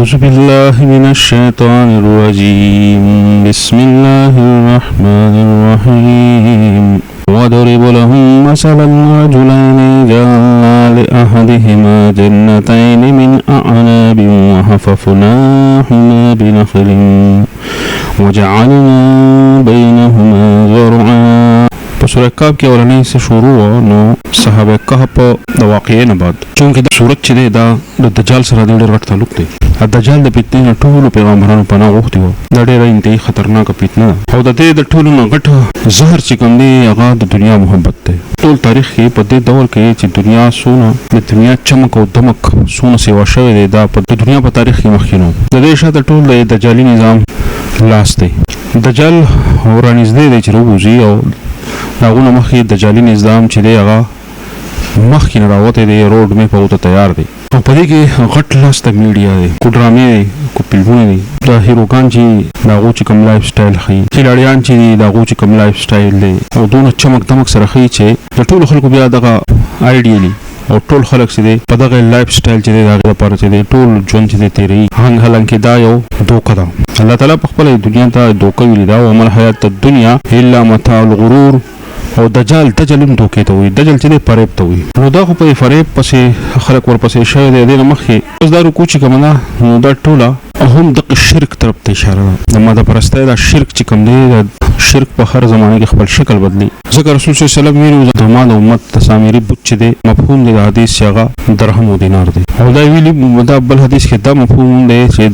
أعوذ بالله من الشيطان الرجيم بسم الله الرحمن الرحيم وضرب لهم مثلا رجلين جعلنا لأحدهما جنتين من أعناب وحففناهما بنخل وجعلنا بينهما زرعا. په سورة کهف کې اولنۍ څه شروع نو صحابه کهف د واقعې نه بعد چونکې دا سورت چې دی دا د دجال سره ډېر غټ تعلق دی. دجال د فتنې نه ټولو پیغمبرانو پناه غوښتې وه. دا ډېره انتهایي خطرناکه فتنه ده او د دې د ټولو نه غټ زهر چې کوم دی هغه د دنیا محبت دی. ټول تاریخ کې په دې ډول کې چې دنیا څونه د دنیا چمک او دمک څونه سیوا شوی دی دا په دنیا په تاریخ کې مخکې نه و. د دې شاته ټول د دجالي نظام لاس دی. دجال رانږدې دی چې راووځي او داغونه مخکې دجالي نظام چې دی هغه مخکې نه راوتی دی. روډ میپ ورته تیار دی او په دې کې غټ لاس د میډیا دی، کو ډرامې دی، کو فلمونه دي. د هیروګان چې د هغو چې کوم لایف سټایل ښیي، کلاړیان چې دي د هغو چې کوم لایف سټایل دی او دونه چمک دمک سره ښیي چې د ټولو خلکو بیا دغه آیډیالي او ټول خلک چې دی په دغه لایف سټایل چې دی د هغې لپاره چې دی ټول ژوند چې دی تېروي. حالانکې دا یو دوکه ده. الله تعالی په خپله دنیا ته دوکه ویلې ده وما الحیات الدنیا الا متاع الغرور. او دجال هم دوکې ته وایي، دجل چې دی فریب ته وایي. نو دا خو په فریب پسې خلک ورپسې شوی دی. دې نه مخکې اوس دا رکوع چې کومه ده نو دا ټوله هم دغه شرک طرف ته اشاره ده. د ماده پرستۍ دا شرک چې کوم دی د شرک په هر زمانه کې خپل شکل بدلی. ځکه رسول صلی الله علیه وسلم ویلي د ما د امت تسامیري بت چې دی مفهوم دی د حدیث چې هغه درهم او دینار دی. او دا ویلي دا بل حدیث کې دا مفهوم دی چې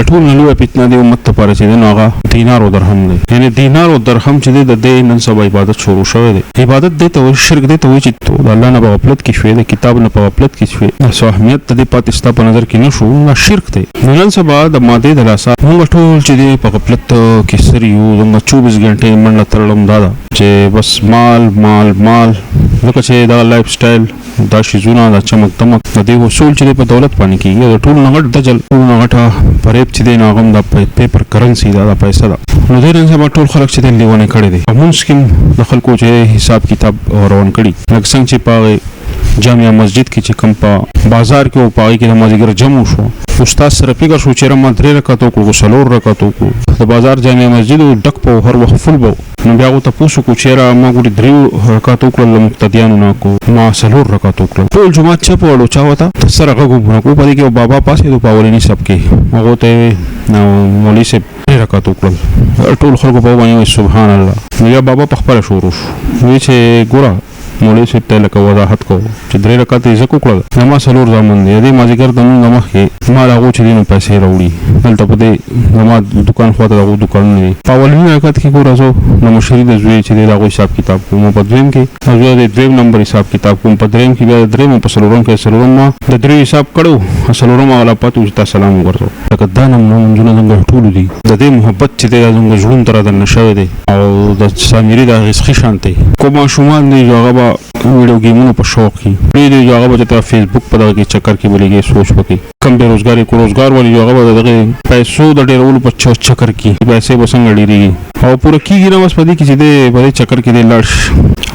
ټول نه لویه فتنه دی امت لپاره چې دی نو هغه دینار او درهم دی. یعنې دینار او درهم چې دی د دې نن سبا عبادت شروع شوی دی. عبادت دی ته وایي، شرک دی ته وایي چې د الله نه په غفلت کې شوې، د کتاب نه په غفلت کې شوې، څه اهمیت د دې پاتې ستا په نظر کې نه شو، دا شرک دی. نو نن سبا د مادې د لاسه موږ ټول چې دی په غفلت کې سر یو. زموږ 24 غنټې منډه تړلم دا ده چې بس مال مال مال. ځکه چې دا لایف سټایل دا شیزونه دا چمک دمک د دې اصول چې په دولت باندې کېږي د ټولو نه غټ دجل، ټولو نه غټه فریب چې دی نو هغه هم د پیپر کرنسي دا د پیسه ده. نو دې نن سبا ټول خلک چې دی لیونی کړی دی. مونځ کې د خلکو چې حساب کتاب روان کړي لکه څنګه چې په جامع مسجد کې چې کوم په بازار کې او په هغې کې د مازدیګر جمع شو، استاد سره فکر شو چې ما 3 رکعت وکړو، 4 رکعت وکړو. د بازار جامع مسجد ډک په هر وخت فل به نو بیا هغو تپوس وکړو چې ما ګورې 3 رکعت وکړل له مقتدیانو نه کو ما 4 رکعت وکړل. ټول جومات چپ وړو چا ورته سره غږ وکړو. په دې کې یو بابا پاسېدو په اولني صف کې، هغو ته یې مولوي صاحب 3 رکعت وکړل. ټول خلکو په باندې سبحان الله. نو یا بابا په خپله شروع شو وایي چې ګوره مولوي صاحب ته لکه وضاحت کوو چې 3 رکعت یې ځکه وکړل زما 4 زامن دی. دې مازدیګر د مونږ مخکې ما د هغو چې دی نو پیسې راوړي دلته په دې زما دکان خواته د هغو دوکانونه دي. په اولني رکعت کې ګوره زه د مشري د زوی چې دی د هغوی حساب کتاب کوم، په دویم کې زوی د 2 نمبر حساب کتاب کوم، په دریم کې بیا د 3 په 4 کې 4 ما د 3 حساب کړو 4 والا پاتې چې تا سلام وګرځو. لکه دا نمونځونه زموږ ټولو دي. د دې محبت چې دی دا زموږ ژوند ته رادننه شوی دی او د سامري د هغې ښې شان دی. کوم ماشومان دی چې هغه به ویډیو گیمونو په شوق کې ډېر دی چې هغه به چې فیسبوک په دغه کې چکر کې بلېږي سوچ وکړي. کم بېروزګاري کو روزګار والي هغه به د دغې پیسو د ډېرولو په چکر کې پیسې به څنګه ډېرېږي او پوره کېږي نه بس په دې کې چې دی په دې چکر کې دی لاړ شي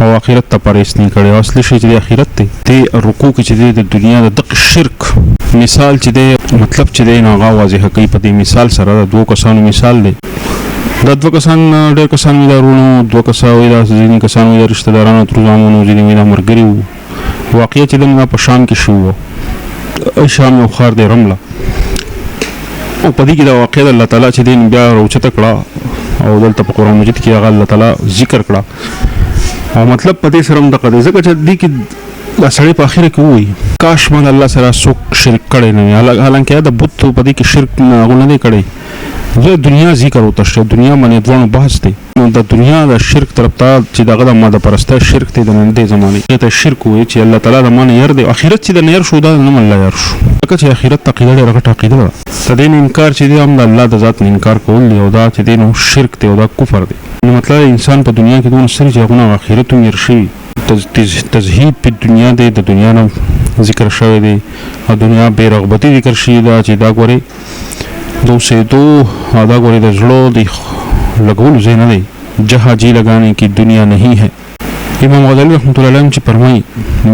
او آخرت ته پرهیز نه کړی. او اصلي شی چې دی آخرت دی. دې رکوع کې چې دی د دنیا د دغه شرک مثال چې دی مطلب چې دی نو هغه واضحه کوي په دې مثال سره. د 2 کسانو مثال دی. دا 2 کسان ډېر کسان وي دا ورونو، 2 کسان وي دا ځینې کسان وي دا رشته دارانو تر زامنو، ځینې وي دا ملګري وو. واقعیت چې دا په شام کې شوی و. شام یو ښار دی رمله او په دې کې دا واقعه د الله تعالی چې دی بیا راوچته کړه او دلته په قرآن مجید کې هغه الله تعالی ذکر کړه او مطلب په دې سره هم دغه دی. ځکه چې دې کې دا سړی په اخره کې ووایي کاش من الله سره څوک شرک کړی نه وي. حالانکې د بت په دې کې شرک هغه نه دی کړی. زه دنیا ذکر وته شه دنیا باندې دوه بحث دی. نو د دنیا د شرک طرف ته چې دغه د ماده پرسته شرک دی د نن دې زمانه کې ته شرک وایي چې الله تعالی د مانه ير دی. اخرت چې د نیر شو دا نه الله ير شو. ځکه چې اخرت عقیده ډېره غټه عقیده ده. د دې انکار چې دی هم د الله د ذات انکار کول دی او دا چې دی نو شرک دی او دا کفر دی. نو مطلب انسان په دنیا کې دوه سری چې هغه اخرت هم ير شي. تزهید په دنیا دی د دنیا نه ذکر شوی دی او دنیا بے رغبتی ذکر شي دا چې دا ګوري دوسے دو آدھا گوری دا زڑو دی لگول زینا دی جہاں جی لگانے کی دنیا نہیں ہے. امام غزالی رحمۃ اللہ علیہ چې فرمایي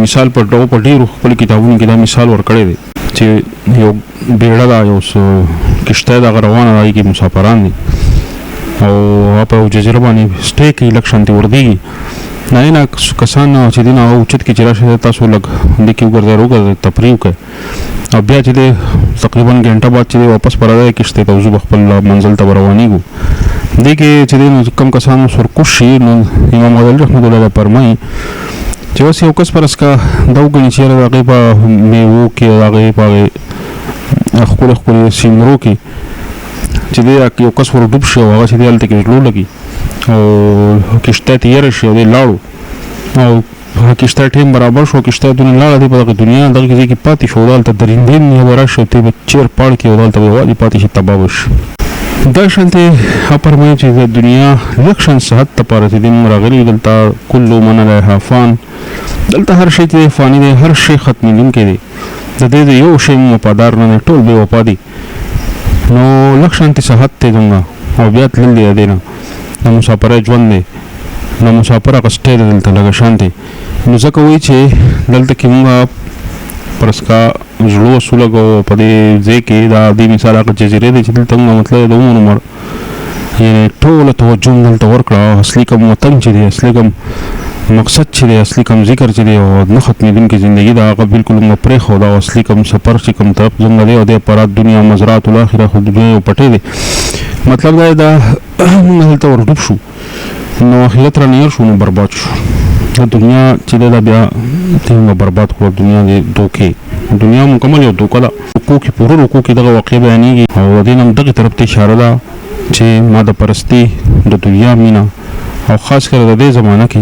مثال پر ډو په ډیرو خپل کتابونو کې دا مثال ورکړی دی چې یو بیړه ده یو کشته دغه روانه ده کې مسافران دي او په یو جزیره باندې سټې کوي لږ شانتې وردېږي نه کسان چې دي نه اوچت کې چې راشي تاسو لږ دې کې وګرځئ تفریح وکړئ او بیا چې دی تقریبا ګنټه بعد چې دی واپس پر راځي کشتۍ ته وځو خپل منزل ته روانېږو دې کې چې دی کم کسان سرکوش شي نو امام غزالي رحمت الله علیه فرمایي چې اوس یو کس پر اسکا دا وګڼي چې د هغې په میوو کې د هغې په هغې ښکلې سیمرو کې چې دی یو کس ور ډوب شي او هغه چې دی هلته کې زړو لګي او کشتۍ تیاره شي او دی لاړو او کشته ټیم برابر شو کشته دونه لاړه دی په دنیا دغه ځای کې پاتې شو دلته درندې نه راشي ته به چیر پاړ کې دلته وادي پاتې شي تباہ وشي دا شانته فرمایي چې د دنیا لکشن صحت لپاره چې د مرغلي دلته کل من علیها فان دلته هر شی چې فانی دی هر شی ختمېدونکی دی د دې یو شی وفادار نه ټول به وفا دي نو لکشن صحت ته څنګه او بیا تلل دی دینه نو مسافر ژوند دی نو مسافر اقسټه دلته لګه شانتي نو ځکه وایي چې دلته کې موږ پرسکا زړه وسولګو په دې ځای کې دا د مثال هغه جزیره دی چې دلته مطلب د عمر یعنی ټول توجه دلته ورکړه اصلي کوم وطن چې دی اصلي کوم مقصد چې دی اصلي کوم ذکر چې دی او نه ختمېدونکې ژندګي دا هغه بالکل موږ پرېښود او اصلي کوم سفر چې کوم طرف څنګه دی او د پرات دنیا مزرعة الاخره خو دنیا یو پټی دی مطلب دا دا موږ هلته ورډوب شو نو آخرت را نیر شو نو برباد شو د دنیا چې دا بیا ته برباد کړو دنیا دې دوکې دنیا مکمل یو دوکه ده رکوع کې پوره رکوع کې دغه واقع بیانېږي او د دې هم دغه طرف ته اشاره ده چې ماده پرستی د دنیا مینا او خاص کر د دې زمانہ کې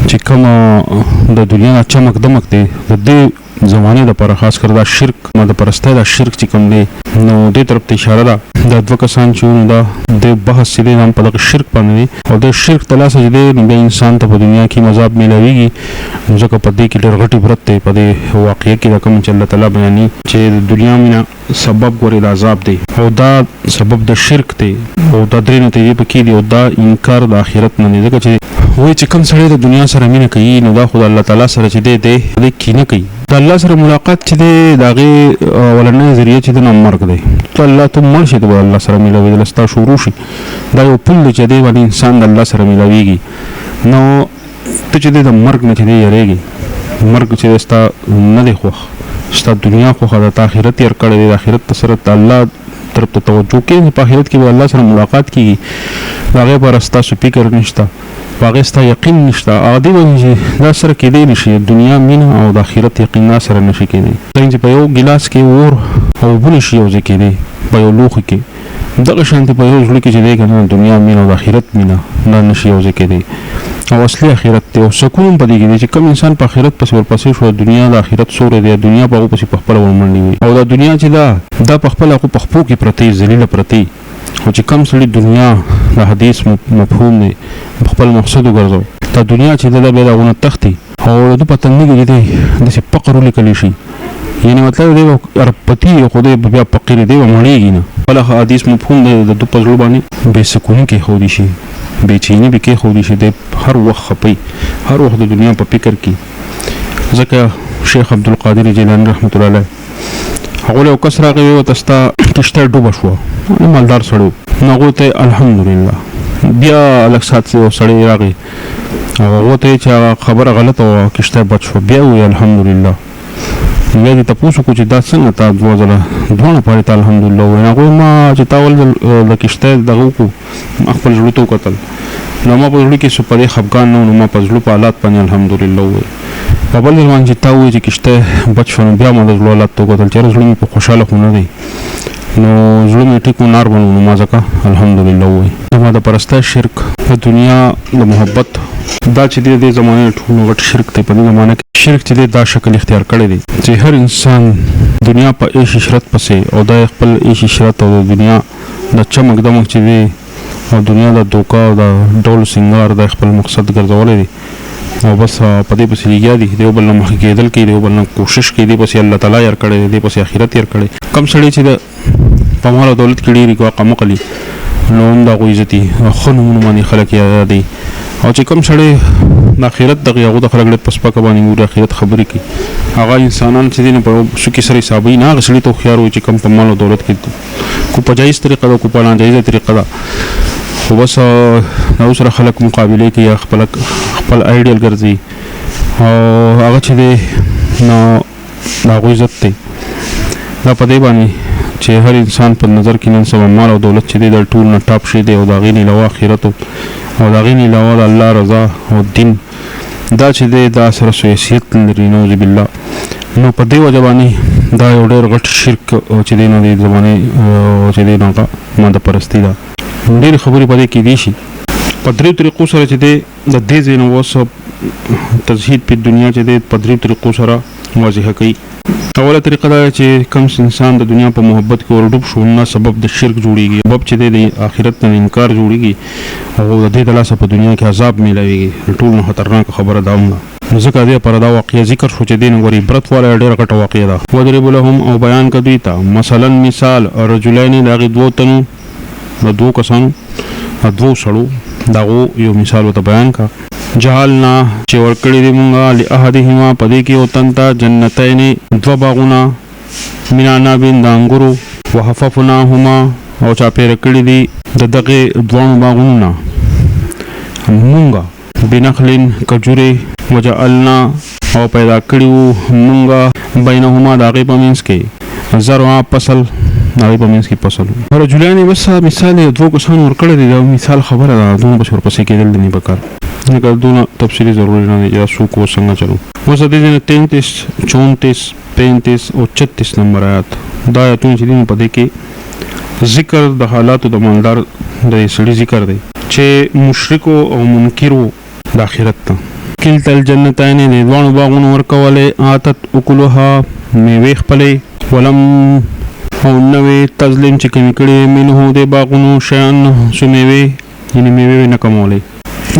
چې کوم د دنیا نه چمک دمک دی د دې زمانه د پر خاص کر دا شرک ماده پرستی دا شرک چې کوم دی نو دې طرف ته اشاره ده د دوه کسان چې دا د بحث سره هم په دغه شرک باندې او د شرک تلاسه چې د انسان ته په دنیا کې مذاب ملويږي ځکه په دې کې ډېر غټي برت دی په دې واقعي کې د کوم چې الله تعالی بیانې چې د دنیا مینا سبب ګوري د عذاب دی او دا سبب د شرک دی او دا درې نتیجې پکې دي او دا انکار د آخرت نه دی ځکه چې وایي چې کوم سړی د دنیا سره مینه کوي نو دا خو د الله تعالی سره چې دی د کینه کوي د الله سره ملاقات چې دی د هغې اولنی ذریعه چې د نه مرګ دی ته الله ته مړ شي ته به الله سره میلاوېدل ستا شروع شي دا یو پل دی چې دی باندې انسان د الله سره میلاوېږي نو ته چې دی د مرګ نه چې دی یېرېږي مرګ چې دی ستا نه دی خوښ ستا دنیا خوښه ده ته آخرت تېر کړی دی د آخرت سره د الله طرف ته توجه کوي په آخرت کې به الله سره ملاقات کېږي د هغې لپاره ستاسو فکر نشته په هغې ستا یقین نشته هغه دې باندې چې دا سره کېدی نه شي دنیا مینه او د آخرت یقین دا سره نه شي کېدی څنګه چې په یو ګیلاس کې اور او اوبه نه شي یو ځای کېدی په یو لوښي کې دغه شانتې په یو زړه کې چې دی که نه دنیا مینه او د آخرت مینه دا نه شي یو ځای کېدی او اصلي آخرت دی او سکون په دې کې دی چې کوم انسان په آخرت پسې ورپسې شو دنیا د آخرت سوری دی دنیا په هغو پسې په خپله ورمنډې وي او دا دنیا چې دا په خپله هغو په خپو کې پرتې ذلیله پرتې خو چې کوم سړي دنیا د حدیث مفهوم دی په خپل مقصد وګرځو دا دنیا چې ده بیا د هغو نه تښتي او د په تندي کې چې دی داسې فقر ولیکلی شي یعنی مطلب دی اربپتی خو دی بیا فقیر دی به مړېږي نه خپله حدیث مفهوم دی د ده په زړه باندې بېسکوني کېښودی شي بېچیني به کېښودی شي دی هر وخت خپي هر وخت د دنیا په فکر کې ځکه شیخ عبدالقادر جیلاني رحمت الله علیه هغو له یو کس راغی ویې ورته ستا کشته ډوبه شوه مالدار سړی نو هغو ته الحمدلله بیا لږ ساعت یو سړی راغی هغو ته چې هغه خبره غلطه وه کشته بچ شوه بیا وویل الحمدلله بیا دې تپوس وکړو چې دا څنګه تا دوه ځله دواړه پارې ته الحمدلله وویل هغوی ما چې تا ول د کشتۍ دغه وکړو ما خپل زړه ته وکتل نو ما په زړه کې په دې خفګان نه و نو ما په زړه په حالات باندې الحمدلله وویل په بل ځل باندې چې تا ووایي چې کشتۍ بچ شوه نو بیا ما د زړه حالات ته وکتل چې زړه مې په خوشحاله خو نه دی نو زړه مې ټیک و نار بنو نو ما ځکه الحمدلله ووایي زما د پرستی شرک د دنیا د محبت دا چې دی د زمانې ټولو غټ شرک دی په دې زمانه کې شرک چې دی دا شکل اختیار کړی دی چې هر انسان دنیا په عیش عشرت پسې او دا خپل عیش عشرت او د دنیا د چمک دمک چې دی او دنیا د دوکه او د ډول سنگار د خپل مقصد ګرځولی دی او بس په دې پسې لګیا دي د یو بل نه مخکې کېدل کوي د یو بل نه کوشش کوي دې پسې الله تعالی یار کړی دی دې پسې آخرت یار کړی کم سړی چې د په مال او دولت کې ډېرې ګواقه مقلي نو هم د هغوی عزت ښه نومونه باندې خلک یادوي او چې کوم سړی د آخرت دغه هغه د خلک له پسپکه باندې ګوري آخرت خبرې کوي هغه انسانان چې دین په سکی سره حسابي نه غسړي ته خيار وي چې کم په مال او دولت کې کو په جایز طریقه ده کو په ناجایز طریقه ده خو بس نو سره خلک مقابله کوي خپل آیډیل ګرځي او هغه چې دی نو دا غوي عزت دی دا په دې باندې چې هر انسان په نظر کې نن سبا مال او دولت چې دی د ټول نه ټاپ شي دی او دا غینی لوا آخرت او دا غینی لوا د الله رضا او دین دا چې دی دا سره حیثیت لري نوذ بالله نو په دې وجه باندې دا یو ډېر غټ شرک چې دی نو د زمانه چې دی نو ماده پرستی دا ډېر خبرې پدې کې دي شي په درې طریقو سره چې دی د دې زینو وسب تزهید په دنیا چې دی په درې طریقو سره واضح کوي اوله طریقه دا چې کوم انسان د دنیا په محبت کې ورډوب شو نه سبب د شرک جوړیږي سبب چې د آخرت نه انکار جوړیږي او د دې د لاسه په دنیا کې عذاب ملويږي ټول خطرناک خبره ده ځکه دې پر دا واقعي ذکر شو چې دین غوري برت والا ډېر غټه واقعي ده وضرب لهم او بیان کدوی ته مثلا مثال رجلین دغه دوه تنو د دوه کسانو دوه سړو داغو یو مثال وته بیان کا جعلنا چې ورکړی دی مونږه لاحدهما پدې کې او تنتا جنتین دو باغونه مینا بین دانګرو وحففناهما او چا پیر کړی دی د دغه دوه باغونه مونږه بنخلن کجوره وجعلنا او پیدا کړیو مونږه بینهما دغه پمینس کې زرع فصل ناوی پمینس کې فصل رجلان بس مثال دوه کسان ورکړی دی دا مثال خبره ده دوه بشور پسې کېدل نه پکار نګر دونه تفصیلی ضروري نه یا سو کو څنګه چلو وسه دې 33 34 35 او 36 نمبر آیات دا آیاتونه چې دین په دې کې ذکر د حالاتو د مالدار د سړي ذکر دی چې مشرک او منکر د آخرت ته کلت الجنتین د دوه باغونو ورکواله آتت اکلها میوه خپلې ولم او نوې تظلم چې کمی کړي منه د باغونو شان سمېوي یعنی میوه نه کمولې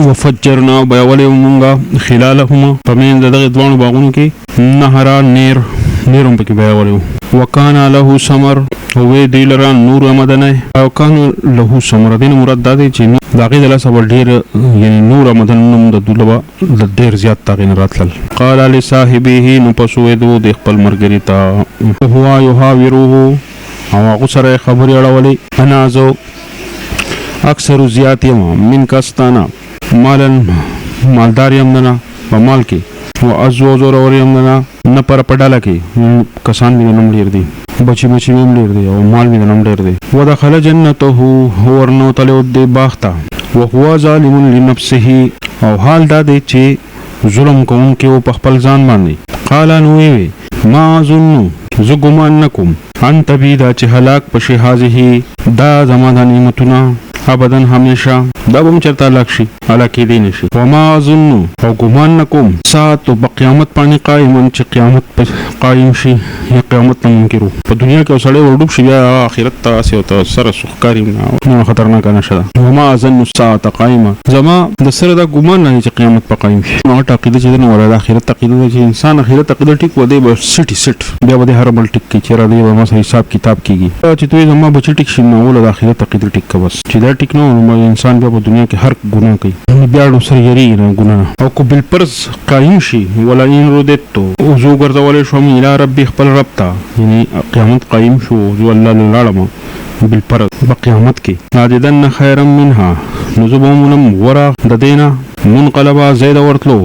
وفجرنا بیاولی مونږه خلالهما پمین دغه دوه باغونو کې نهر نیرم پکې بیاولی وکانا له ثمر او دی لرا نور مدنه او کانو له ثمر دین مراد ده چې دغه د لاسه ډیر یعنی نور مدنه د دلوا د ډیر زیات تاغین راتل قال لصاحبه نو پسو دو د خپل مرګری تا هو یحاوروه او هغه سره خبري اړولې انا زو اکثر زیات یم من کستانا مالن مالدار یم نه په مال کې او ازو زور اور یم نه پر پډاله کې کسان می نوم ډیر دي بچي مم ډیر دي او مال می نوم ډیر دي ودخل جنته هو ورنو تلو دی باغتا او هو ظالم لنفسه او حال دا دی چې ظلم کوونکی او په خپل ځان باندې قال نو وی ما ظن زګمان نکم ان تبیدا چې هلاک پشي هذه دا زمانه نعمتونه ابدن همیشه دا به چرته لکشي هلاکی دی نشي وما ظن او ګمان نکوم ساعت په قیامت باندې قائم چې قیامت قائم شي یا قیامت منکرو په دنیا کې اوسړې ورډوب شي یا آخرت ته سي او سره سخکاری نه خطرناک نشه وما ظن الساعه قائمه زما د سره دا ګمان نه چې قیامت په قائم شي نو عقیده چې نه ورته آخرت عقیده چې انسان آخرت عقیده ټیک ودی به سټ بیا به هر بل ټیک کې چیرې دی به ما حساب کتاب کیږي چې دوی زما بچ ټیک شي نو ول د آخرت عقیده ټیک کا بس چې دا ټیک نو انسان بیا په دنیا کې هر ګناه کوي بیا سره یری نه ګناه او کو بل پرز قائم شي ولا ان ردت او زو ګرځول شو من الى ربي خپل رب ته یعنی قیامت قائم شو جو الله لاړم بل پرز په قیامت کې ناددن خیرا منها نذبهم ورا د دینه منقلبا زید ورتلو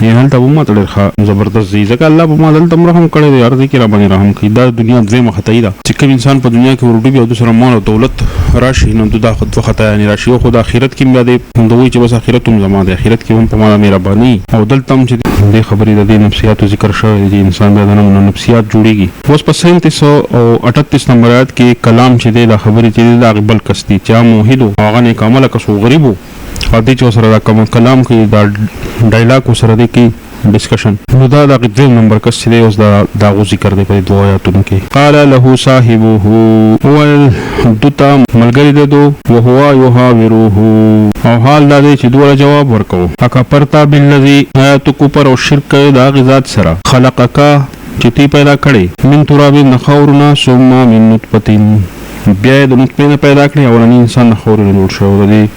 یې هلته به ماته ډېر زبردست دی ځکه الله به ما دلته رحم کړی دی ارض کې را باندې رحم کوي دا دنیا دویمه خطایي ده چې کوم انسان په دنیا کې ورډوبي او د سره مال او دولت راشي نو دا دوه خطایانې راشي او خو د آخرت کې بیا دی دوی چې بس آخرت هم زما دی آخرت کې هم په ما مهرباني او دلته هم چې دې خبرې د دې نفسیاتو ذکر شوی دی انسان بیا د نفسیات جوړیږي اوس په 3738 نمبر آیات کې کلام چې دی دا خبرې چې دا بل کس دی چې موحد هغه نه کامل کسو غریبو ادي چې سره دا کوم کلام کې دا ډایلاګ سره دی کې ډسکشن نو دا د دې نمبر کس دی اوس دا غو ذکر دی په دوه آیاتونو کې قال له صاحبه هو دتا ملګری دو او هو یحاوروه او حال دا دی چې دوه جواب ورکو اکا پرتا بالذي آیات کو پر او شرک دا غزاد سره خلقک چې تی پیدا کړي من تراب نخورنا ثم من نطفه بیا د نطفه نه پیدا کړی اولنی انسان د خاورې نه جوړ شو د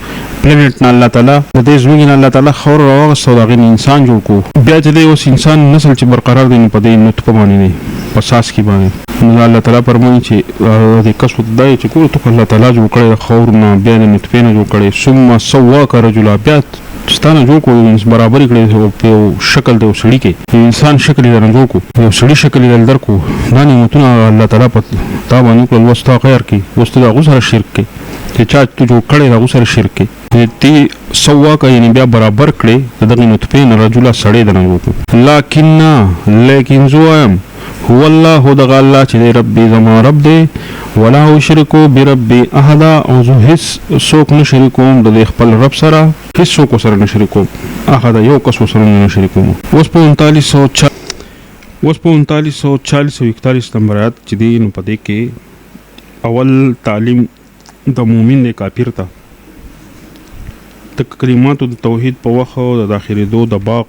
پلانټ نه الله تعالی د دې ځمکې نه الله تعالی خاور راوغسته او د هغې انسان جوړ کړو بیا چې دی اوس انسان نسل چې برقرار دی نو په دې نطفه باندې دی په ساس کې باندې نو الله تعالی فرمایي چې د کسب دا چې کور ته الله تعالی جوړ کړی د خاور نه بیا د نطفه نه جوړ کړی ثم سواک رجلا بیا ستانه جوړ کړو برابر کړی په شکل د سړي کې انسان شکل یې جوړ کړو یو سړي شکل یې درکو دا نعمتونه الله تعالی په تا باندې کول وستا خیر کې وستا د غوسه شرک کې چې چا ته جوړ کړی د غوسه شرک کې تی سواک یعنی بیا برابر کړی دغه نطفه نه رجلا سړی د نه جوړ لیکن زوام هو الله دغه الله چې ربي زما رب دی ولا شرکو بربي احد او زه هیڅ څوک نه شریکوم د خپل رب سره هیڅ څوک سره نه شریکوم احد یو کس سره نه شریکوم اوس په 3940 نمبر آیات چې دی نو پدې کې اول تعلیم د مؤمن نه کافر ته د کلماتو د توحید په وخت او د داخلي د باغ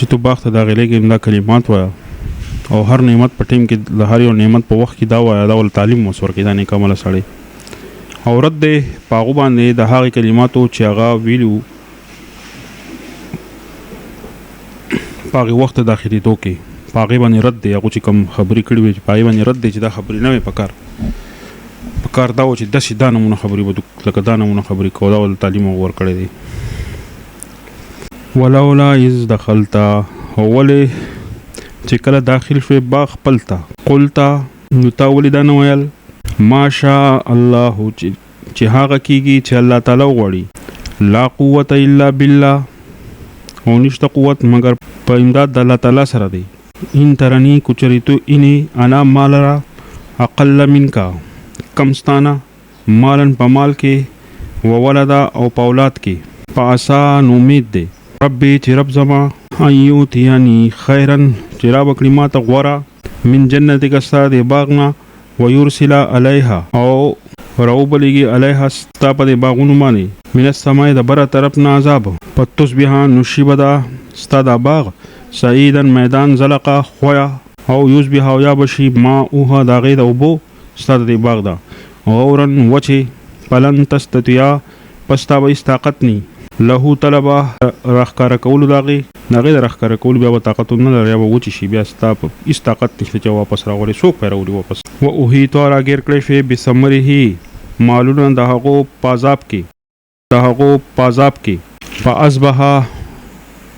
چې تو باغ ته داخلي کې دا کلمات وایا او هر نعمت په ټیم کې د هر یو نعمت په وخت کې دا وایا دا ول تعلیم مسور کې دا نه کومه سړی او رد پاغو باندې د هغه کلماتو چې هغه ویلو پاغي وخت داخلي دوکي پاغي باندې رد دی هغه چې کوم خبري کړي وي پاغي باندې رد دی چې دا خبري نه وي پکار دا و چې د سیده نمونه خبري بده لکه دا نمونه خبري کو دا ول تعلیم ور کړی دی ولولا اذ دخلتا اوله چې کله داخل شوی باغ پلتا قلتا نو تا ولیدا نو ویل ماشاء الله چې هغه کیږي چې الله تعالی وغواړي لا قوت الا بالله او نشته قوت مگر په امداد د الله تعالی سره دی ان ترنی کچریتو انی انا مالرا اقل منکا کمستانا مالن په مال کې وولدا او پاولاد کې پاسا امید دی ربي چې رب زما ایوتیانی خیرن چې را بکړي ما ته غوره من جنتک ستا د باغنا ويرسل علیها او راوبلیږي علیها ستا په د باغونو باندې من السماء د بره طرف نه عذاب پتصبح نشیبدا ستا د باغ سعیدن میدان زلقا خویا او یصبح او یا بشی ما اوها د غید او بو ستا د باغ دا غورن وچی پلن تستطيع پستا به طاقت نی له طلبه راخکار کول داغي نغې د راخکار کول بیا طاقت نه لري او وچی شي بیا ستا په اس طاقت نشته چې واپس راغوري څوک پیراوړي واپس و اوهی تو راګیر کړی شي بسمره مالونه د هغو پازاب کې فاصبح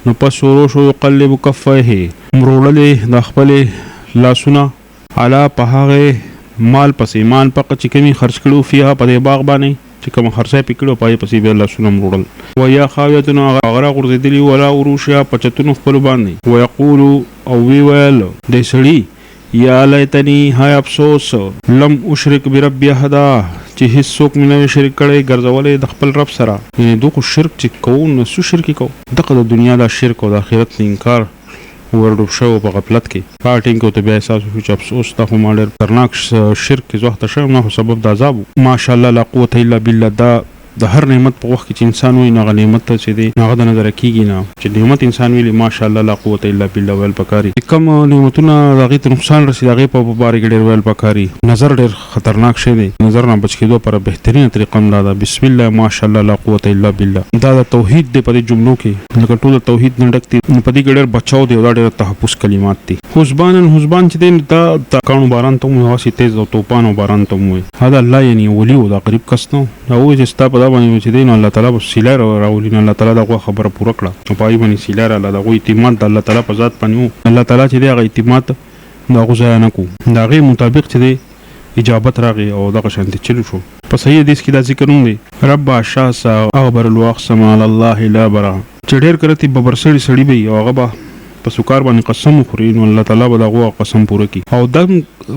نو پسورو شو يقلب کفه مرولل د خپل لاسونه علا په هغه مال پس ایمان پک چې کمی خرج کړو فيها په باغ باندې چې کوم خرڅه پکړو پای پسې به الله سنم وړل و یا خاویتنا غره غرزدلی ولا وروشیا پچتونو خپل باندې و یقول او وی ویل د سړی یا لیتنی هاي افسوس لم اشرک برب احد چې هیڅوک مې شریک کړي ګرځولې د خپل رب سره یعنی دوی شرک چې کوو نو سو شرک کوو دغه د دنیا د شرک او د آخرت انکار ورډوب شو په غفلت کې پارټینګ کو ته بیا احساس وشو چې افسوس ته خو ما ډېر خطرناک شرک کې زوخته شوم نه سبب د عذاب ماشاءالله لا قوت الا بالله دا د هر نعمت په وخت کې چې انسان وي نو نعمت ته چې دی هغه د نظر کېږي نه چې نعمت انسان ویلي ماشاءالله لا قوت الا بالله ویل پکاري کوم نعمتونه هغې ته نقصان رسي د هغې په باره کې ډېر ویل پکاري نظر ډېر خطرناک شی دی نظر نه بچ کېدو لپاره بهترینه طریقه هم دا ده بسم الله ماشاءالله لا قوت الا بالله دا د توحید دی په دې جملو کې لکه ټول توحید نه ډک دي په دې کې ډېر بچاو دی او دا ډېر تحفظ کلمات دي حسبان چې دی دا کانو باران ته مو هواسي تیز او طوفان او باران ته مو هدا الله یعنی ولی او دا قریب کس نو او چې ستا په دا باندې چې دی نو الله تعالی په سیلار راولي نو الله تعالی دا خبره پوره کړه او پای باندې سیلار الله دا اعتماد د الله تعالی په ذات باندې الله تعالی چې دی هغه اعتماد دا غوځای نه کو دا غي مطابق چې دی اجابت راغی او دغه شانتي چلو شو په صحیح حدیث کې دا ذکر هم دی رب شاس اغبر الواقسم علی الله لا برا چې ډېر کرتی ببرسړي سړي به او هغه به په سکار باندې قسم خوري نو الله تعالی به دغه قسم پوره کړي او دم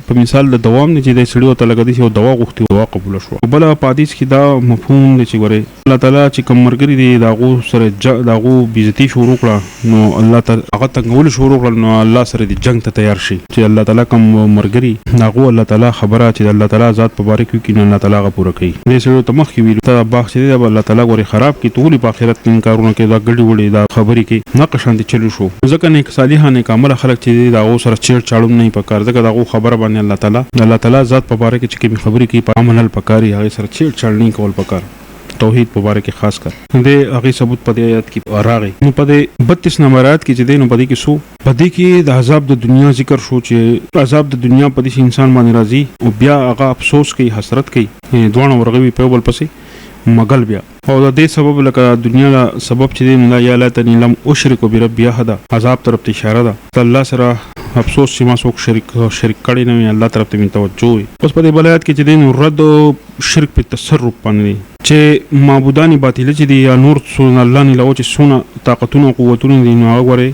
په مثال د دوام نه چې د سړیو ته لګدي او دوا غوښتي او قبول شو بل په حدیث کې دا مفهوم دی چې ګوره الله تعالی چې کوم مرګري دی دغه سره دغه بیزتی شروع کړه نو الله تعالی هغه څنګه شروع کړ نو الله سره د جنگ ته تیار شي چې الله تعالی کوم مرګري دغه الله تعالی خبره چې الله تعالی ذات مبارک وي کې الله تعالی غو پوره کوي دې سړیو ته مخ کې ویل ته باغ چې دی الله تعالی ګوره خراب کی ټول په آخرت کې کارونه کې دا ګډي وړي دا خبرې کې نه قشانتي چلو شو ځکه نیک صالحه نیک عمل خلک چې دا او سره چیر چاړو نه پکار ځکه دا خبره باندې الله تعالی ذات په باره کې چې کوم خبرې کوي په عمل پکاري هغه سره چیر چاړ نه کول پکار توحید په باره کې خاص کر د هغه ثبوت په دې آیات کې راغی نو په 32 نمبر آیات کې چې دینو په دې کې سو په دې کې د عذاب د دنیا ذکر شو چې عذاب د دنیا په دې انسان باندې راځي او بیا هغه افسوس کوي حسرت کوي دوه ورغوي په بل پسې مغل بیا او د دې سبب لکه دنیا لا سبب چې نه یا لاتنی لم اشرک بربی احد عذاب طرف ته اشاره ده الله سره افسوس چې ما څوک شریک کړي نه الله طرف ته توجه وي اوس په دې بلایت کې چې دین رد شرک په تصرف باندې چې معبودانی باطل چې دی یا نور سن الله نه لو چې سونه طاقتونه قوتونه دي نو غوړي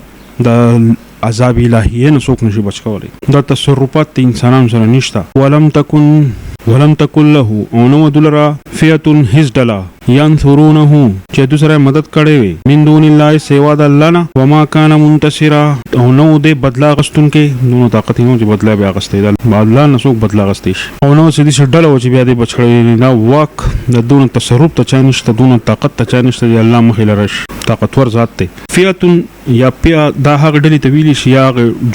د عذاب الهی نه څوک نشي بچ کولای دا تصرفات انسانانو سره نشته ولم تکن له او نو دلرا فیتن هزدلا ينثرونه چې دوسره مدد کړي وي من دون الله سوا د الله نه وما كان منتصرا او نو د بدلا غستون کې نو طاقت نو چې بدلا بیا غستې د الله نه څوک بدلا غستې او نو سړي شډل او چې بیا د بچړي نه واک د دون تصرف ته چا نشته دون طاقت ته چا نشته د الله مخې لرش طاقتور ذات ته فیتن یا پیا دا هغه ډلې ته ویلی شي یا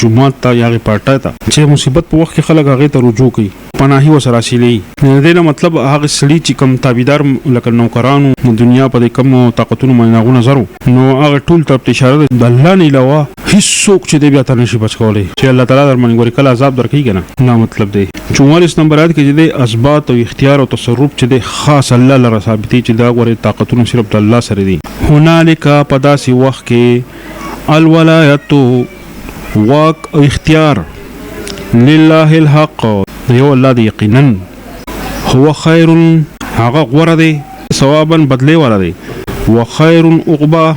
جمعات ته یا پارټا ته چې مصیبت په وخت کې خلک هغه ته رجوع کوي پناهي وسره حاصلې نه دی مطلب هغه سړي چې کم تابعدار لکه نوکرانو د دنیا په کم طاقتونو باندې غو نظر نو هغه ټول ته اشاره د الله نه علاوه هیڅوک چې دی بیا ته نشي بچ کولای چې الله تعالی در باندې ګوري کله عذاب درکې کنه نه مطلب دی 44 نمبر آیت کې چې د اسبات او اختیار او تصرف چې د خاص الله لپاره ثابتي چې دا غوري طاقتونه صرف د الله سره دي هنالک پداسي وخت کې الولایت واک او اختیار لله الحق یو الله دی یقینا هو خیر هغه غوره دی ثوابا بدلی والا دی وخیر عقبا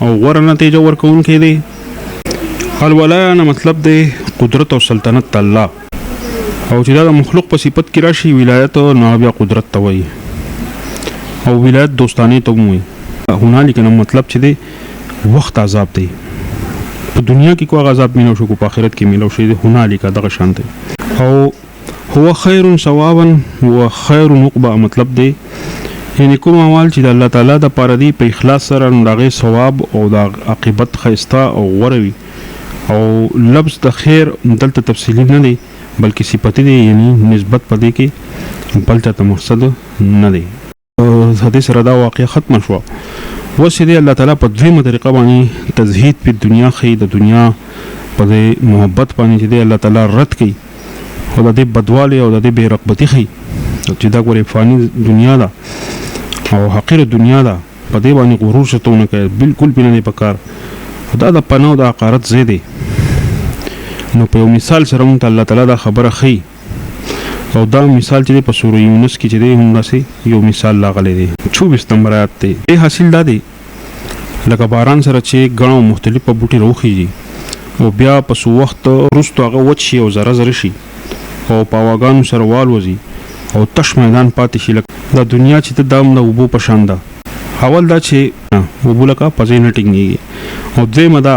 او غوره نتیجه ورکوونکی دی الولايه نه مطلب دی قدرت او سلطنت الله او چې دا مخلوق په صفت کې راشي ولایت نو بیا قدرت ته وایي او ولایت دوستانه ته وایي هنالک نه مطلب چې دی وخت عذاب دی په دنیا کې کوه عذاب مینو شو کو په آخرت کې مینو شي هنالک دغه شان دی او هو خیر ثوابا و خیر عقبا مطلب دی یعنی کوم اعمال چې د الله تعالی د پاره دی په اخلاص سره دغه ثواب او د عاقبت خیستا او غوروي او لفظ د خیر دلته تفصیلی نه دی بلکې صفت دی یعنی نسبت پدې کې بل ته مقصد نه دی حدیث را دا واقعي ختم شو وسیدي الله تعالی په دویمه طریقه باندې تزهید په دنیا خې د دنیا په محبت باندې چې الله تعالی رد کوي او د بدواله او د بے رغبتی خي چې دا ګورې فانی دنیا دا او حقیر دنیا دا په دې باندې غرور شتونه کوي بالکل بنه پکار دا د پناه د عقارت زیاده نو په مثال سره مونږ الله تعالی دا خبره خي او دا مثال چې په سورې یونس کې چې دی هم داسې یو مثال لاغلی دی 24 نمبر آیات دی حاصل دا دی لکه باران سره چې غنو مختلفه بوټي روخیږي او بیا په سو وخت وروسته هغه وچ شي او زره زره شي او په واګانو سره والوزي او تش میدان پاتې شي لکه دا دنیا چې د دام د وبو په شان ده اول دا چې وبو لکه پځې نه ټینګي او دوی مدا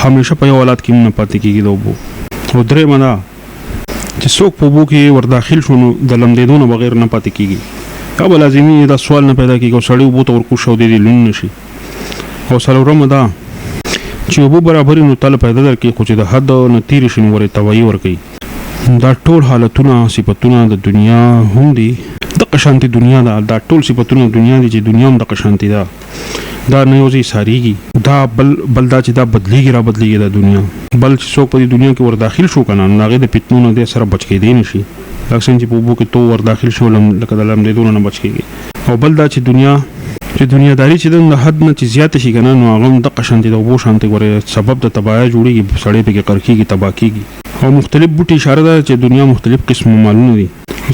همیشه په یو حالت کې نه پاتې کیږي د وبو او درې مدا چې څوک په وبو کې ور داخل شونه د لمدېدون بغیر نه پاتې کیږي کله لازمي دا سوال نه پیدا کیږي او سړی وبو ته ورکو شو دی لون نشي او سلورم دا چې وبو برابر نو تل پیدا درکې خو چې د حد نه تیر شنو ورې توي ور کوي دا ټول حالتونه صفاتونه د دنیا هم دي د قشانتي دنیا دا ټول صفاتونه دنیا دي چې دنیا هم د قشانتي دا نه یوځي ساريږي دا بل دا چې دا بدليږي را بدليږي د دنیا بل چې څوک په دنیا کې ور داخل شو کنه هغه د پیتنونو د سره بچ کې دی نشي لکه څنګه چې په وبو کې تو ور داخل شو لکه د لم دې نه بچ کېږي او بل دا چې دنیاداری چې د حد نه چې زیات شي کنه نو هغه د قشانتي د وبو شانتي ګوره سبب د تباہی جوړيږي سړی په کې قرکیږي تباہ کیږي او مختلف بوټي اشاره ده چې دنیا مختلف قسم مالونه دي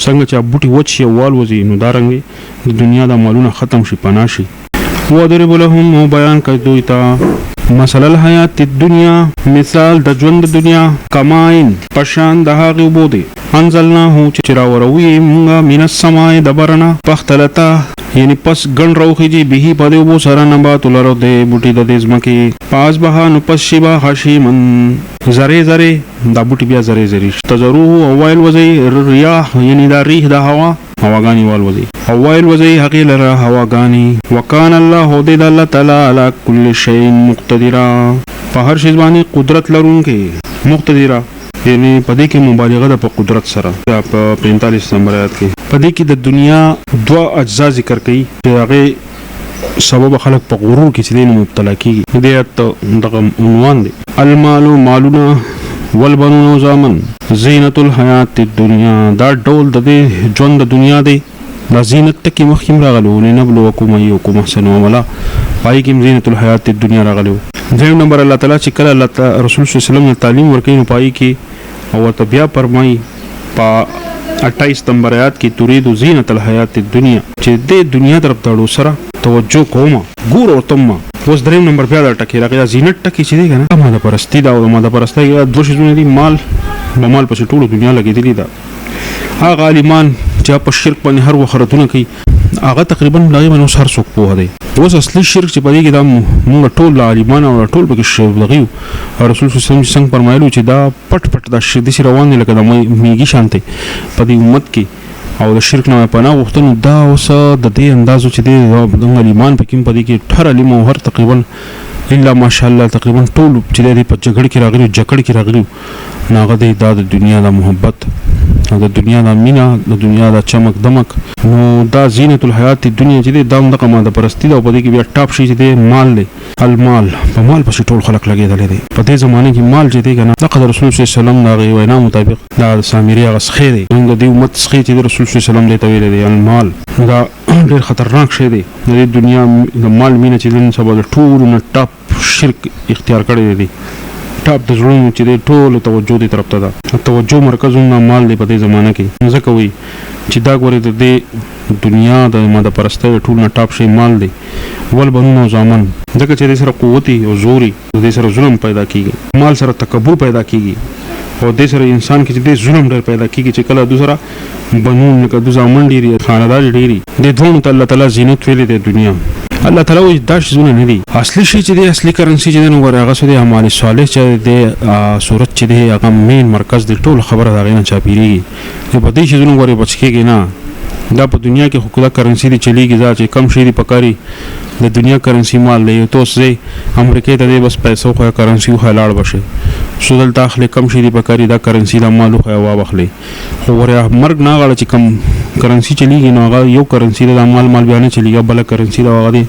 څنګه چې بوټي وچ شي وال وزي نو دارنګي د دنیا د مالونه ختم شي پناشي وضرب لهم بیان کوي دوی ته مثلا الحیات الدنیا مثال د ژوند دنیا کماین پشان د هغه بودي انزلناه چې راوروي موږ من السماء دبرنا پختلتا یعنی پس ګن روخیږي به په دې وو سره نبات لرو د بوټي د دې ځمکه پاس به نو پس شبا خشیمن زره زره دا بوټي بیا زره زره تزرو او وایل وزي رياح یعنی دا ریح د هوا هواګانی والوزي او وایل وزي حقیل را هواګانی وکان الله دې الله تعالی علی کل شیء مقتدر په هر شي باندې قدرت لرونکي مقتدره، یعنی په دې کې مبالغه ده په قدرت سره. په 45 نمبر آیات کې په دې کې د دنیا دوه اجزا ذکر کړي چې هغه سبب خلق په غرور کې چې دین مبتلا کیږي. دې آیت دغه عنوان دی المال مالونه والبنون زامن زینت الحیات الدنیا. دا ډول د دې ژوند د دنیا دی، دا زینت تکي مخکیم راغلو لنبلوکم ایکم احسن عملا، پای کې زینت الحیات الدنیا راغلو. دریم نمبر الله تعالی چې کله الله رسول صلی الله علیه وسلم تعلیم ورکړي نو پای کې او ته بیا فرمایي په 28 نمبر آیات کې تريد زینت الحیات الدنیا چې د دنیا طرف ته سره توجه کوم ګور او تم. اوس دریم نمبر بیا دا ټکی راغی زینت ټکی چې دی کنه ماده پرستی دا او ماده پرستی دوه شیونه دي، مال په ټولو دنیا لګیدلی دا. هغه عالمان چې په شرک باندې هر وخرتونه کوي هغه تقریبا لغې باندې هر څوک پوه دی. اوس اصلي شرک چې پدې کې دا موږ ټول عالمان او ټول به شرک لغیو. رسول صلی الله علیه وسلم څنګه فرمایلو چې دا پټ دا شرک دي روان دي لکه د میږي شانته په دې امت کې او د شرک نه پناه وختنو دا اوس د دې اندازو چې د عالمان په کې پدې کې ټر علم او هر تقریبا الا ماشاءالله تقریبا ټول چې د په جګړه کې راغلي جکړه کې راغلي ناغه د دنیا د محبت او د دنیا د مینا د دنیا د چمک دمک نو دا زینت الحیات الدنیا چې د دام دغه ماده پرستی دا په دې کې بیا ټاپ شي چې د مال دی. المال په مال پسې ټول خلک لګېدل دي په دې زمانه کې. مال چې دی کنه د رسول صلی الله علیه وسلم د وینا مطابق دا سامری هغه سخی دی، د دې امت سخی چې د رسول صلی الله علیه وسلم دی ته ویل دی المال دا ډېر خطرناک شی دی. د دنیا د مال مینه چې نن سبا د ټول نه ټاپ شرک اختیار کړی دی، ټاپ د زړونو چې د ټولو توجه دې طرف ته ده، توجه مرکزونه مال دی په دې زمانه کې. ځکه وایي چې دا ګورې د دې دنیا د ماده پرستی د ټول نه ټاپ شی مال دی. والبنون او زامن ځکه چې دې سره قوتي او زوري دې سره ظلم پیدا کیږي، مال سره تکبر پیدا کیږي او دې سره انسان کې چې دې ظلم ډېر پیدا کیږي چې کله دوسرا بنون لکه د زامن ډېری خاندان ډېری د دوه ته الله تعالی زینت ویلې د دنیا. الله تعالی وایي دا شیزونه نه دي. اصلي شی چې دی اصلي کرنسي چې دی نو هغه څه دی اعمال صالح چې دی صورت چې دی هغه مین مرکز دی ټول خبره دا غینه چاپیریږي په دې شیزونه غوړي بچ کېږي نه. دا په دنیا کې خو دا کرنسي دی چلیږي دا چې کم شي دی پکاري د دنیا کرنسي مال دی تو سه امریکای ته دی بس پیسو خو کرنسي خو لاړ بشه سودل داخله کم شي دی پکاري دا کرنسي دا مال خو وا بخلي خو وریا مرګ نه غاړه چې کم کرنسي چلیږي نو هغه یو کرنسي دا مال بیان چلیږي بل کرنسي دا هغه دی.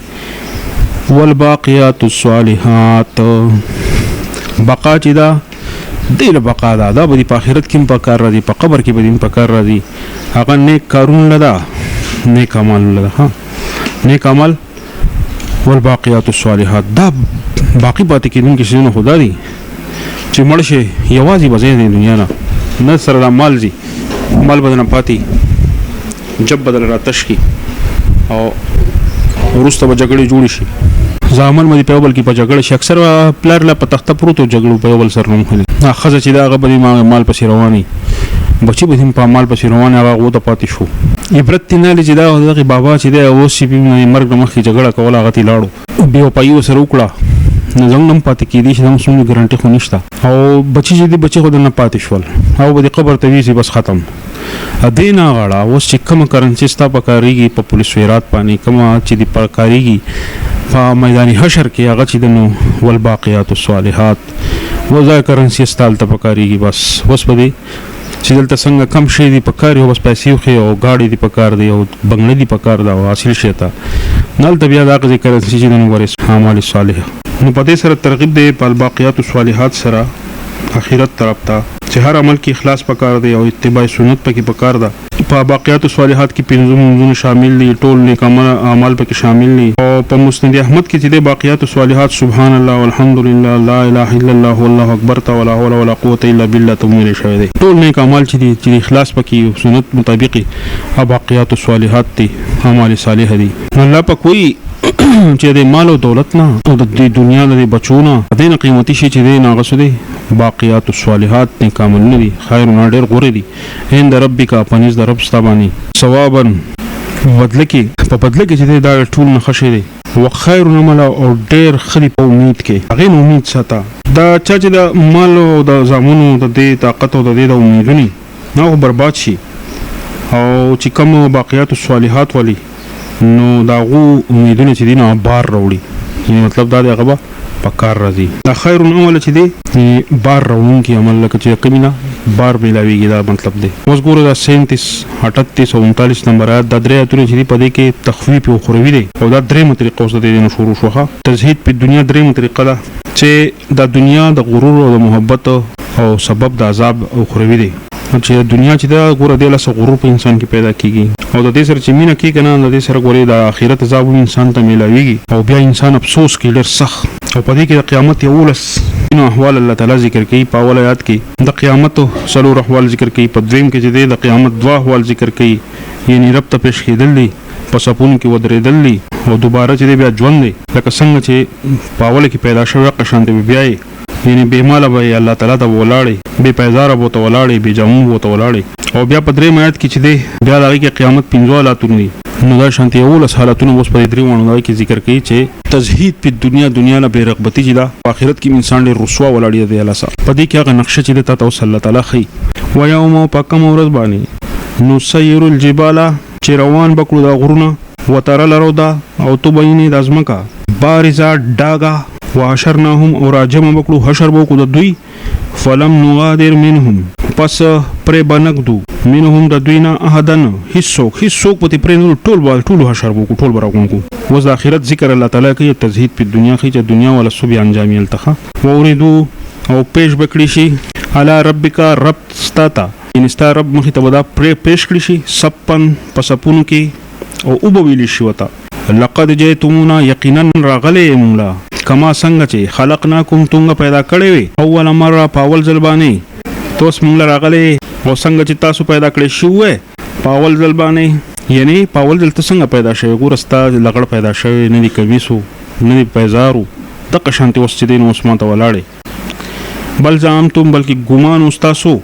والباقیات الصالحات بقا چې دا دله بقا دا به په آخرت کې په کار راځي، په قبر کې به په کار راځي. هغه نیک کارون لدا نیک عمل لدا ها نیک عمل. والباقیات الصالحات دا باقی پاتې کېدونکي شیونه خدا دي چې مړ شي یوازې به د دنیا نه سره مال زی مال بدن پاتې جب بدل را تشکی او ورسته به جګړې جوړ شي. زامن مې په بل کې په جګړه شي اکثر پلار لا په تخته پروت جګړو په بل سر نوم خلي نه خزه چې دا غبري مال پسې رواني بچي به هم په مال پسې روانه هغه غو ته پاتې شو. عبرت نه لږ دا دغه بابا چې دا اوس چې په مرګ مخې جګړه کوله هغه تی لاړو به پایو سره وکړه نه زنګم پاتې کېدی چې هم څومره ګارانټي خو نشته او بچي چې دی بچي خو نه پاتې شول او به قبر ته ویسي بس ختم. ادینا غړا اوس چې کوم کرنسي ستا په کاریږي په پولیس ویرات باندې کوم چې دی پر کاریږي په میدان حشر کې هغه چې دنو والباقیات الصالحات وځای کرنسي ستال ته په کاریږي بس اوس په دې چې دلته څنګه کم شي دی په کار او بس پیسې خو او گاډي دی په کار دی او بنگلې دی په کار دا حاصل شي ته نل ته بیا دا غږی کرنسي چې دنو ورس اعمال صالحه نو په دې سره ترغیب دی په الباقیات الصالحات سره اخرت طرف ته چې هر عمل کې اخلاص پکار دی او اتباع سنت پکې پکار ده. په باقیات الصالحات کې پنځه منځونه شامل دي، ټول نیک اعمال پکې شامل دي. او په مسند احمد کې چې د باقیات الصالحات سبحان الله والحمدلله لا اله الا الله والله اکبر ته ولا حول ولا قوه الا بالله تمویل شوی دی. ټول نیک اعمال چې دي چې اخلاص پکې سنت مطابق باقیات الصالحات دي اعمال صالحه دي. الله په کوئی چې د مال او دولت نه او د دنیا د بچونه د نه قیمتي شي چې د ناغسو دي باقیات الصالحات نه کامل نه دي خیر نه ډېر غوړي دي هند ربک پنځ د رب ستابانی ثوابن بدل کې په بدل کې چې دا ټول نه خشي دي وخیر نمل او ډېر خلی په امید کې هغه امید ساته دا چې د مال او د زامنو د دې طاقت او د دې د امیدونی نه برباد شي او چې کوم باقیات الصالحات ولی نو دا غو امیدونه چې دینه بار راوړي یعنی مطلب دا دی هغه پکار راځي. دا خیر عمل چې دی بار راونکي عمل لکه چې کمینا بار ملاویږي دا مطلب دی. اوس ګوره دا 37 38 او 39 نمبر آیات د درې اتونه چې دی په دې کې تخفیف او خوروي دی او دا درې طریقه اوس د دې شروع شوخه. تزهید په دنیا درې طریقه ده چې د دنیا د غرور او د محبت او سبب د عذاب او خوروي دی. چې دنیا چې دا ګوره د لاسه غرور په انسان کې پیدا کیږي او د دې سره چې مینه کې کنه د دې سره ګوره د آخرت عذاب انسان ته ملاويږي او بیا انسان افسوس کوي ډېر سخت. او په دې کې د قیامت یو لس احوال الله تعالی ذکر کوي. په اول آیات کې د قیامت څلور احوال ذکر کوي. په دویم کې چې د قیامت دوه احوال ذکر کوي یعنی رب ته پیش کېدل دي په سپون کې ودرېدل دي او دوباره چې بیا ژوند دی لکه څنګه چې په اول کې پیدا شوی قشان دی بیا یعنی بے ماله به الله تعالی ته ولاړې بے پیزاره به ته ولاړې بے جامو به ته ولاړې. او بیا په درې آیات کې چې دی بیا دغه کې قیامت 15 حالتونه دي نو دا شانتي اول حالتونه اوس په درې وانه کې ذکر کوي چې تزهید په دنیا نه بے رغبتی چې دا په آخرت کې انسان ډېر رسوا ولاړې دی الله سره. په دې کې هغه نقشه چې ته توسل الله تعالی خي و یوم پکم ورځ باندې نو سیر الجبال چې روان بکړو دا غرونه وتر لرو دا او تو بینې د ازمکا بارزا ډاګه وحشرناهم او راجم بکړو حشر بو کو د دوی فلم نغادر منهم پس پر بنقدو منهم د دوی نه احدن هیڅوک پتی پر ټول حشر بو کو ټول براغون کو. وز د اخرت ذکر الله تعالی کوي تزهید په دنیا کې چې دنیا ولا سبي انجام یلتخه وریدو او پیش بکړي شي علی ربک رب ستاتا انستا رب مخ ته ودا پیش کړي شي سپن پسپونو کې او وبویل شي وتا لقد جئتمونا یقینا راغله مولا کما څنګه چې خلقناکم تونګه پیدا کړی وي اول مره پاول ځلبانی توس موږ راغله او څنګه چې تاسو پیدا کړی شوې پاول ځلبانی یعنی پاول ځل څنګه پیدا شوی ګورستا لګړ پیدا شوی نه دی کمیسو نه دی پیزارو د قشانتي اوس چې دین عثمان ته ولاړې بل زعمتم بلکې ګمان استاسو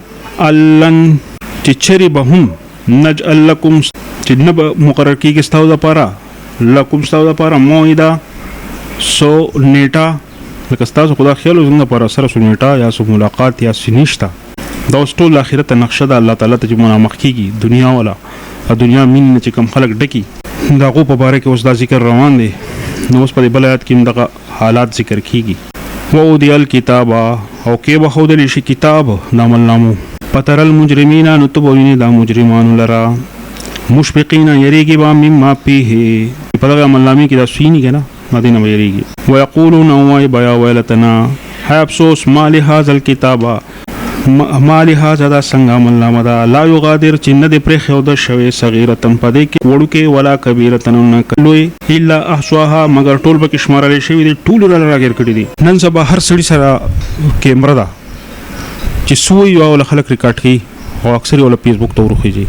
الن چې چری بهم نجعل لكم چې نب مقرر کیږي ستاسو لپاره لکم ستاسو لپاره موعده سو نیټه لکه ستاسو خدا خیال زنده پر سره سو نیټه یا سو ملاقات یا سنشتا دا اوس ټول اخرت نقشه ده الله تعالی ته چې مخ کیږي دنیا والا دنیا مين چې کم خلق ډکی دا غو په باره کې اوس دا ذکر روان دي نو اوس په بلایات کې دغه حالات ذکر کیږي. و دی الکتاب او کې به خودل شي کتاب نامل نامو پترل مجرمین نو تبوینه دا مجرمانو لرا مشفقین یریږي با مما فيه په دغه ملامي کې دا سوینی کنه مدینه ویریږي ويقولون وای بیا ویلتنا هي افسوس مال هذا الكتاب مال هذا دا څنګه ملامه دا لا یغادر چې نه د پرې خو د شوي صغیرتن پدې کې وړو کې ولا کبیرتن نه کلوي الا احصاها مگر ټول به شمارل شوی دي ټول راګر کړی دي. نن سبا هر سړي سره کیمرا دا چې سوی او خلک ریکارډ کوي او اکثر ول فیسبوک ته ورخیږي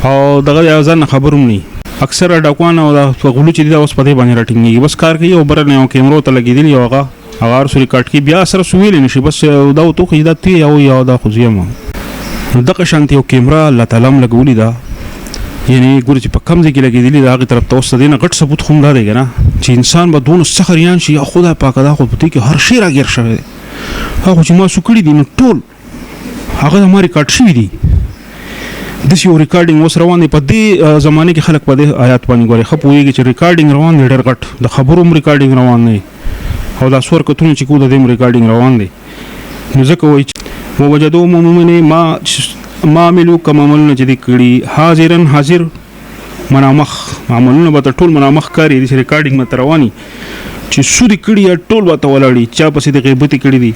او دغه ځان خبروم نه اکثر ډاکوان او د غلو چې دا اوس په دې باندې راټینګي بس کار کوي او بر نه کیمرو ته لګیدلی او هغه سوري کټ کی بیا سره سویل نشي بس دا تو خو دا تی او یا دا خو زیمه دغه شانتي او کیمرا الله تعالی لګولې دا یعنی ګور چې په کم ځای کې لګیدلی دا هغه طرف ته اوس دینه غټ ثبوت خو دا دی کنه چې انسان به دون سخریان شي خدای پاک دا خو پتی کې هر شی راګر شوی هغه چې ما سوکړی دي نو ټول هغه د ماري کټ شي دي د یو ریکارډینګ اوس روان دی په دې زمانه کې خلک په دې آیات باندې غوړي خپويږي چې ریکارډینګ روان دی ډېر غټ د خبروم ریکارډینګ روان دی او دا سور کتون چې کو د دې ریکارډینګ روان دی نو ځکه وایي او وجدو مومنه ما عملو کما عملونه چې دې کړي حاضرن حاضر منامخ عملونه به ټول منامخ کاری دې ریکارډینګ مت رواني چې سوري کړي ټول وته ولاړي چا پسې د غیبت کړي دي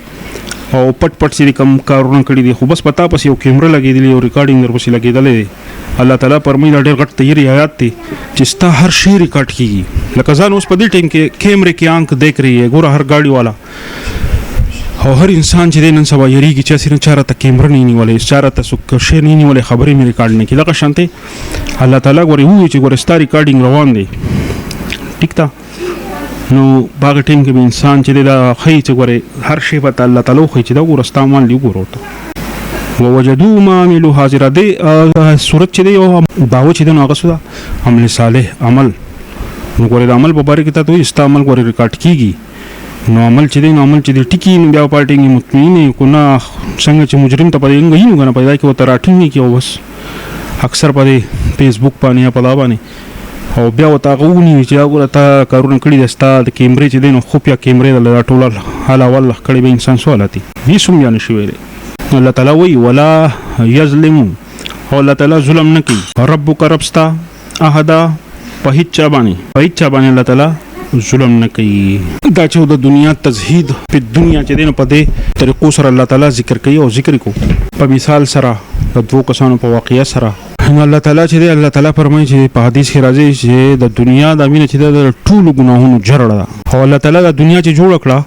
او پټ سری کم کارونه کړی دي خو بس پتا پس یو کیمرا لګیدلی او ریکارډینګ در پسې لګیدلې الله تعالی پرمې دا ډېر غټ تیاری آیات دي چې ستا هر شی ریکارډ کیږي لکه ځان اوس په دې ټیم کې کیمرې کې آنک دیکھ رہی ہے ګوره هر گاڑی والا او هر انسان چې نن سبا یریږي چې سره چاره ته کیمرا نه نیولې چاره ته سو شی نه نیولې خبرې مې ریکارډ نه کړه شانته الله تعالی ګوره وی چې ګوره ستا ریکارډینګ روان دی ټیک تا نو باغ ټیم کې انسان چې دا خی چې ګوره هر شی په الله تعالی خو چې دا ګورستامان دی ګوروته ووجدوا ما عملوا حاضر دی صورت چې دی او داو چې نو هغه سودا عمل صالح عمل نو ګوره د عمل په باره کې ته استعمال ګوره ریکارډ کیږي نو عمل چې دی نو عمل چې دی ټکی نو بیا پارټینګ مطمئن کو نه څنګه چې مجرم ته پدې نه غنه پیدا کې و تراټینګ کې او بس اکثر په فیسبوک باندې په دا باندې او بیا وتا غونی چې هغه تا کارونه کړی دستا د کیمرې چې دین خو بیا کیمرې د ټول حالا والله کړی به انسان سوالاتي هیڅ یان شي ویل الله تعالی وی ولا یظلم او الله تعالی ظلم نه کوي ربک ربستا احد په هیڅ باندې الله تعالی ظلم نه کوي دا چې د دنیا تزهید په دنیا چې دین په دې طریقو سره الله تعالی ذکر کوي او ذکر کو په مثال سره د دوه کسانو په واقعیا سره الله تعالی چې الله تعالی فرمایي چې په حدیث کې راځي چې د دنیا د امینه چې د ټول ګناهونو جرړه ده او الله تعالی د دنیا چې جوړ کړه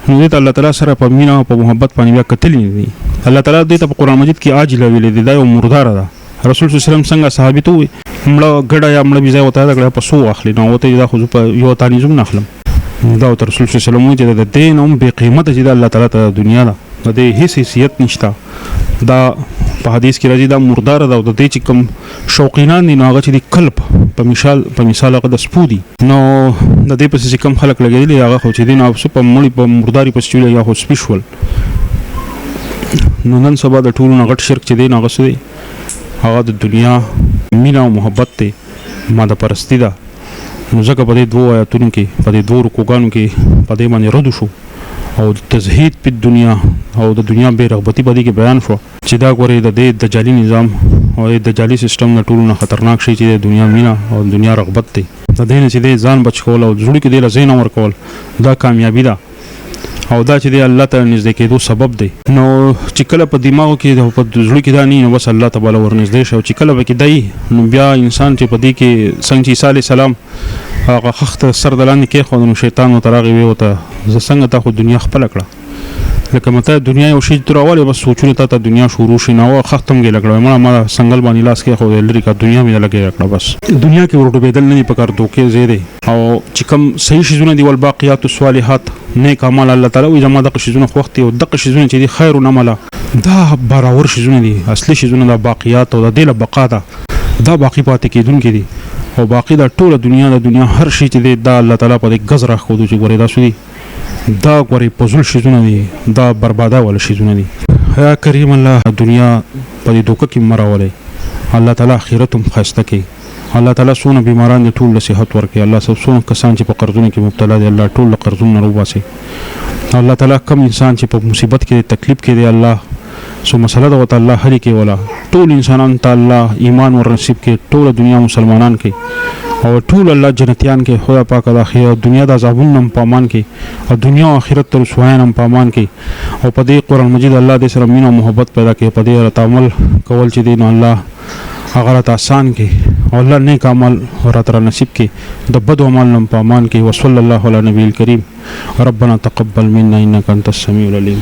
نو دې الله تعالی سره په مینا او په محبت باندې بیا کتل دي الله تعالی دې ته په قران مجید کې عاجله ویلې دي دا یو مردار ده رسول صلی الله علیه وسلم څنګه صحابي ته وي مړه ګډه یا مړه بيځه وته دا په سو اخلي نو وته دا خو په یو تانیزم نخلم دا رسول صلی الله علیه وسلم چې د دین هم به قیمت چې الله تعالی ته دنیا ده د هیڅ حیثیت نشته دا په حدیث کې راځي دا مردار ده او د دې چې کوم شوقینان دي نو هغه چې د قلب په مثال هغه د سپودي نو د دې پسې کم خلک لګېدلي هغه خو چې دین او په مړی په مرداري پسې چولې یا خو سپیشل نو نن سبا د ټولو غټ شرک چې دین هغه سوی هغه د دنیا مینا او محبت ته ماده پرستی ده نو ځکه په دې دوه آیاتونو کې په دې دوه رکوګانو کې په دې باندې رد شو او تزهید په دنیا او د دنیا بے رغبتی په دې کې بیان شو چې دا غوري د دې دجالي نظام او د دجالي سیستم نه ټولو نه خطرناک شي چې د دنیا مینا او دنیا رغبت ته د دې نه چې د ځان بچ کول او ځړو کې د لزین اور کول دا کامیابی ده او دا چې د الله ته نږدې کېدو سبب دی نو چې کله په دماغو کې په ځړو کې دا نه نو بس الله تعالی ورنږدې شو چې کله به کې دی نو بیا انسان چې په دې کې څنګه چې عیسی علی السلام هغه خخت سر دلان کې خو نو شیطان وتراغي وي وته ز څنګه ته خو دنیا خپل کړه لکه مته دنیا یو شی تراواله بس سوچونه ته دنیا شروع شي نو ختم کې لګړم ما سنگل باندې لاس کې خو لري کا دنیا مې لګي کړه بس دنیا کې ورته بدل نه پکار دوکې زیاده او چې کوم صحیح شیزونه دی ول باقیات الصالحات نیک اعمال الله تعالی وي زما د شیزونه خوخت او د شیزونه چې دی خیر او نمله دا برابر شیزونه دي اصلي شیزونه د باقیات او د دله بقا ده دا باقی پاتې کیدونکې دي او باقی د ټوله دنیا هر شي چې دی دا الله تعالی په دې غزر خو چې ګوري دا سودي دا غوري پزول شیزونه دي دا برباده ول شیزونه دي یا کریم الله دنیا په دې دوکه کې مراولې الله تعالی اخرت هم خسته کوي الله تعالی سونه بیماران دي ټول صحت ورکړي الله سونه کسان چې په قرضونو کې مبتلا دي الله ټول قرضونه روباسي الله تعالی کم انسان چې په مصیبت کې تکلیف کې دي الله سو مسله دا وت الله هري کې ولا ټول انسانان ته الله ایمان ور نصیب کې ټول دنیا مسلمانان کې او ټول الله جنتیان کې خدا پاک د اخر دنیا د عذابونو هم پامان کې او دنیا او آخرت تر سوایان هم پامان کې او په دې قران مجید الله دې سره مینه او محبت پیدا کې په دې تعامل کول چې دین الله هغه ته آسان کې او الله نیک عمل ورته نصیب کې د بد عمل هم پامان کې وصلی الله علی نبی الکریم ربنا تقبل منا انک انت السمیع العلیم